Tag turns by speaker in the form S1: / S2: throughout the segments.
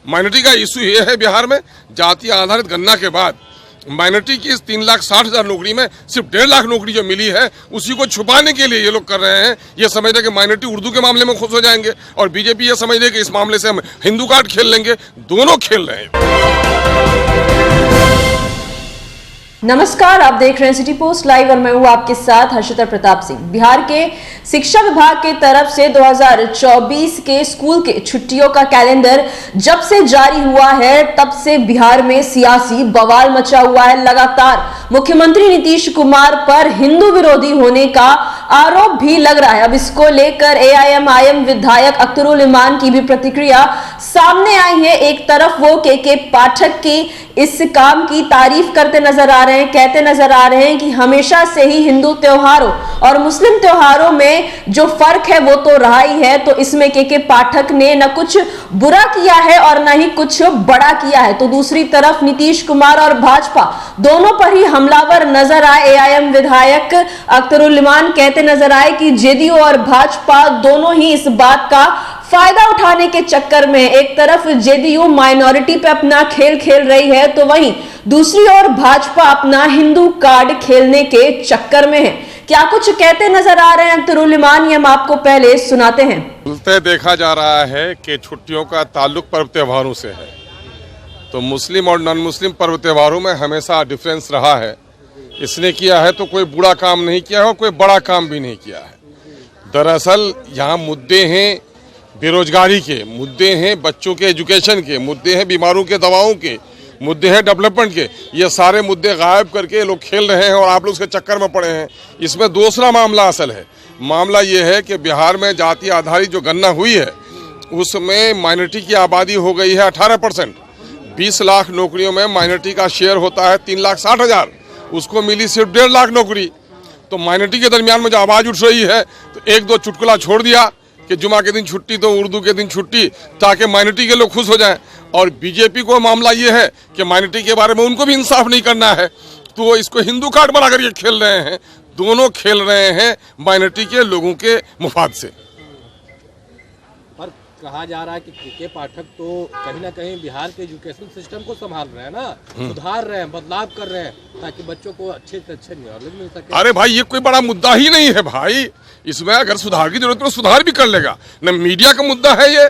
S1: Minority का issue ये है बिहार में, जाति आधारित गणना के बाद माइनॉरिटी की इस 3,60,000 नौकरी में सिर्फ 1.5 लाख नौकरी जो मिली है उसी को छुपाने के लिए ये लोग कर रहे हैं। ये समझ रहे कि माइनॉरिटी उर्दू के मामले में खुश हो जाएंगे और बीजेपी ये समझ रही है कि इस मामले से हम हिंदू कार्ड खेल लेंगे। दोनों खेल रहे हैं।
S2: नमस्कार, आप देख रहे हैं सिटी पोस्ट लाइव और मैं हूं आपके साथ हर्षिता प्रताप सिंह। बिहार के शिक्षा विभाग के तरफ से 2024 के स्कूल के छुट्टियों का कैलेंडर जब से जारी हुआ है तब से बिहार में सियासी बवाल मचा हुआ है। लगातार मुख्यमंत्री नीतीश कुमार पर हिंदू विरोधी होने का आरोप भी लग रहा है। अब इसको लेकर AIMIM विधायक अख्तरुल इमान की भी प्रतिक्रिया सामने आई है। एक तरफ वो के पाठक की इस काम की तारीफ करते नजर आ रहे हैं, कहते नजर आ रहे हैं कि हमेशा से ही हिंदू त्योहारों और मुस्लिम त्योहारों में जो फर्क है वो तो रहा ही है, तो इसमें के पाठक ने न कुछ बुरा किया है और न ही कुछ बड़ा किया है। तो दूसरी तरफ नीतीश कुमार और भाजपा दोनों पर ही हमलावर नजर आए। AIM विधायक अख्तरुल इमान कहते नजर आए कि जेडीयू और भाजपा दोनों ही इस बात का फायदा उठाने के चक्कर में, एक तरफ जेडीयू माइनॉरिटी पे अपना खेल खेल रही है तो वहीं दूसरी ओर भाजपा अपना हिंदू कार्ड खेलने के चक्कर में है। क्या कुछ कहते नजर आ रहे हैं अख्तरुल इमान, ये हम आपको पहले सुनाते हैं।
S1: बोलते देखा जा रहा है कि छुट्टियों का ताल्लुक पर्व त्योहारों से है, तो मुस्लिम और नॉन मुस्लिम पर्व त्योहारों में हमेशा डिफरेंस रहा है। इसने किया है तो कोई बुरा काम नहीं किया है, कोई बड़ा काम भी नहीं किया है। दरअसल यहाँ मुद्दे हैं बेरोजगारी के, मुद्दे हैं बच्चों के एजुकेशन के, मुद्दे हैं बीमारों के दवाओं के, मुद्दे हैं डेवलपमेंट के। ये सारे मुद्दे गायब करके लोग खेल रहे हैं और आप लोग उसके चक्कर में पड़े हैं। इसमें दूसरा मामला असल है। मामला ये है कि बिहार में जाति आधारित जो गणना हुई है उसमें माइनॉरिटी की आबादी हो गई है 18%। 20 लाख नौकरियों में माइनॉरिटी का शेयर होता है 3,60,000, उसको मिली सिर्फ 1.5 लाख नौकरी। तो माइनॉरिटी के दरमियान में जो आवाज़ उठ रही है तो एक दो चुटकुला छोड़ दिया कि जुमा के दिन छुट्टी तो उर्दू के दिन छुट्टी, ताकि माइनॉरिटी के लोग खुश हो जाएं। और बीजेपी को मामला ये है कि माइनॉरिटी के बारे में उनको भी इंसाफ नहीं करना है, तो वो इसको हिंदू कार्ड बनाकर ये खेल रहे हैं। दोनों खेल रहे हैं माइनॉरिटी के लोगों के मुफाद से।
S3: पर कहा जा रहा है कि के पाठक तो कहीं ना कहीं बिहार के एजुकेशन सिस्टम को संभाल रहे हैं ना, सुधार रहे हैं, बदलाव कर रहे हैं ताकि बच्चों को अच्छे से अच्छे नॉलेज मिल सके।
S1: अरे भाई ये कोई बड़ा मुद्दा ही नहीं है भाई, इसमें अगर सुधार की जरूरत है तो सुधार भी कर लेगा। न मीडिया का मुद्दा है ये,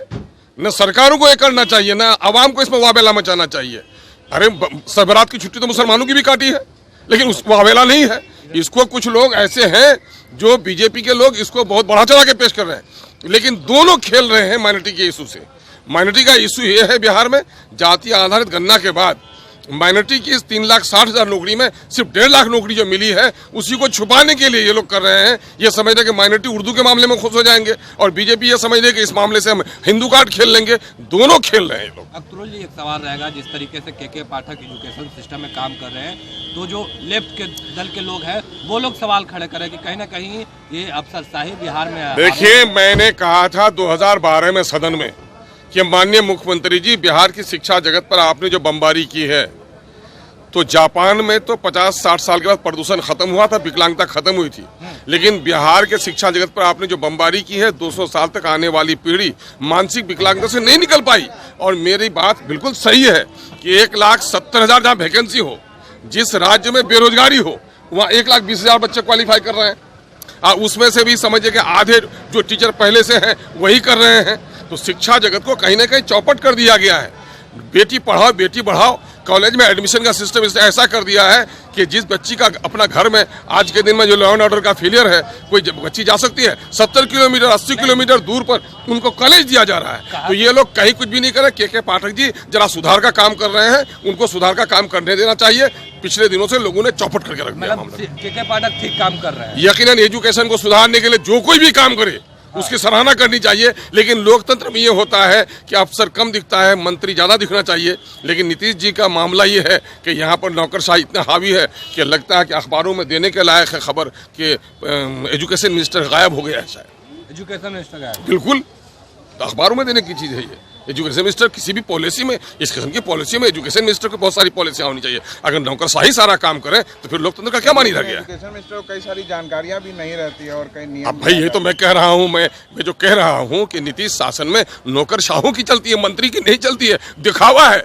S1: न सरकारों को ये करना चाहिए, न आवाम को इसमें वावेला मचाना चाहिए। अरे सबरात की छुट्टी तो मुसलमानों की भी काटी है, लेकिन उस वावेला नहीं है। इसको कुछ लोग ऐसे हैं जो बीजेपी के लोग इसको बहुत बढ़ा चढ़ा के पेश कर रहे हैं, लेकिन दोनों खेल रहे हैं माइनॉरिटी के इशू से। माइनॉरिटी का इशू ये है बिहार में, जाति आधारित गणना के बाद माइनॉरिटी की इस 3,60,000 नौकरी में सिर्फ 1.5 लाख नौकरी जो मिली है उसी को छुपाने के लिए ये लोग कर रहे हैं। ये समझ रहे कि माइनॉरिटी उर्दू के मामले में खुश हो जाएंगे और बीजेपी ये समझ रही है कि इस मामले से हम हिंदू कार्ड खेल लेंगे। दोनों खेल रहे हैं लोग।
S3: अख्तरुल जी, एक सवाल रहेगा, जिस तरीके से के पाठक एजुकेशन सिस्टम में काम कर रहे हैं तो जो लेफ्ट के दल के लोग हैं वो लोग सवाल खड़े करें कि कहीं ना कहीं ये अफसरशाही बिहार में है।
S1: देखिए, मैंने कहा था 2012 में सदन में कि माननीय मुख्यमंत्री जी, बिहार की शिक्षा जगत पर आपने जो बमबारी की है, तो जापान में तो 50-60 साल के बाद प्रदूषण खत्म हुआ था, विकलांगता खत्म हुई थी, लेकिन बिहार के शिक्षा जगत पर आपने जो बमबारी की है 200 साल तक आने वाली पीढ़ी मानसिक विकलांगता से नहीं निकल पाई। और मेरी बात बिल्कुल सही है कि 1,70,000 जहाँ वैकेंसी हो, जिस राज्य में बेरोजगारी हो, वहाँ 1,20,000 बच्चे क्वालिफाई कर रहे हैं। उसमें से भी समझिए कि आधे जो टीचर पहले से हैं वही कर रहे हैं। तो शिक्षा जगत को कहीं ना कहीं चौपट कर दिया गया है। बेटी पढ़ाओ बेटी बढ़ाओ, कॉलेज में एडमिशन का सिस्टम ऐसा कर दिया है कि जिस बच्ची का अपना घर में आज के दिन में जो लॉ एंड ऑर्डर का फेलियर है, कोई बच्ची जा सकती है 70 किलोमीटर 80 किलोमीटर दूर पर उनको कॉलेज दिया जा रहा है। तो ये लोग कहीं कुछ भी नहीं कर रहे। के पाठक जी जरा सुधार का काम कर रहे हैं, उनको सुधार का काम करने देना चाहिए। पिछले दिनों से लोगों ने चौपट करके रख दिया।
S3: के पाठक ठीक काम कर रहे हैं।
S1: यकीनन एजुकेशन को सुधारने के लिए जो कोई भी काम करे उसकी सराहना करनी चाहिए, लेकिन लोकतंत्र में ये होता है कि अफसर कम दिखता है, मंत्री ज़्यादा दिखना चाहिए। लेकिन नीतीश जी का मामला ये है कि यहाँ पर नौकरशाही इतना हावी है कि लगता है कि अखबारों में देने के लायक है खबर कि एजुकेशन मिनिस्टर गायब हो गया है। शायद
S3: एजुकेशन मिनिस्टर गायब,
S1: बिल्कुल, तो अखबारों में देने की चीज़ है ये। एजुकेशन मिनिस्टर किसी भी पॉलिसी में, इस किस्म की पॉलिसी में एजुकेशन मिनिस्टर को बहुत सारी पॉलिसियां होनी चाहिए। अगर नौकरशाही सारा काम करे तो फिर लोकतंत्र का क्या मानी रह गया?
S4: एजुकेशन मिनिस्टर को कई सारी जानकारियां भी नहीं रहती है और कई नियम।
S1: अब भाई ये तो मैं कह रहा हूँ, मैं जो कह रहा हूँ कि नीतीश शासन में नौकरशाहों की चलती है, मंत्री की नहीं चलती है, दिखावा है।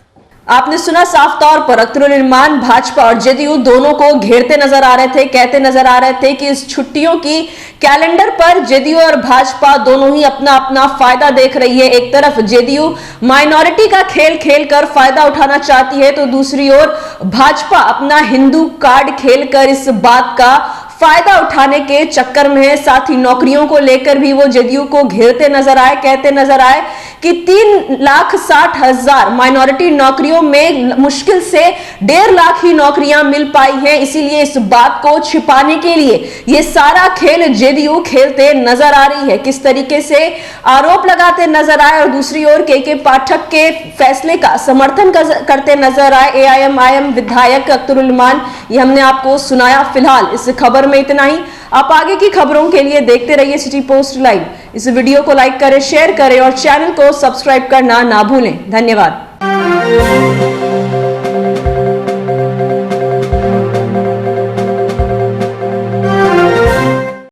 S2: आपने सुना, साफ तौर पर अख्तरुल इल्मान भाजपा और जेडीयू दोनों को घेरते नजर आ रहे थे, कहते नजर आ रहे थे कि इस छुट्टियों की कैलेंडर पर जेडीयू और भाजपा दोनों ही अपना अपना फायदा देख रही है। एक तरफ जेडीयू माइनॉरिटी का खेल खेलकर फायदा उठाना चाहती है, तो दूसरी ओर भाजपा अपना हिंदू कार्ड खेलकर इस बात का फायदा उठाने के चक्कर में है। साथ ही नौकरियों को लेकर भी वो जेडीयू को घेरते नजर आए, कहते नजर आए कि 3,60,000 माइनॉरिटी नौकरियों में मुश्किल से 1.5 लाख ही नौकरियां मिल पाई हैं। इसीलिए इस बात को छिपाने के लिए ये सारा खेल जेडीयू खेलते नजर आ रही है। किस तरीके से आरोप लगाते नजर आए और दूसरी ओर के पाठक के फैसले का समर्थन करते नजर आए एआईएमआईएम विधायक अख्तरुल इल्मान, ये हमने आपको सुनाया। फिलहाल इस खबर में इतना ही। आप आगे की खबरों के लिए देखते रहिए सिटी पोस्ट लाइव। इस वीडियो को लाइक करें, शेयर करें और चैनल को सब्सक्राइब करना ना भूलें। धन्यवाद।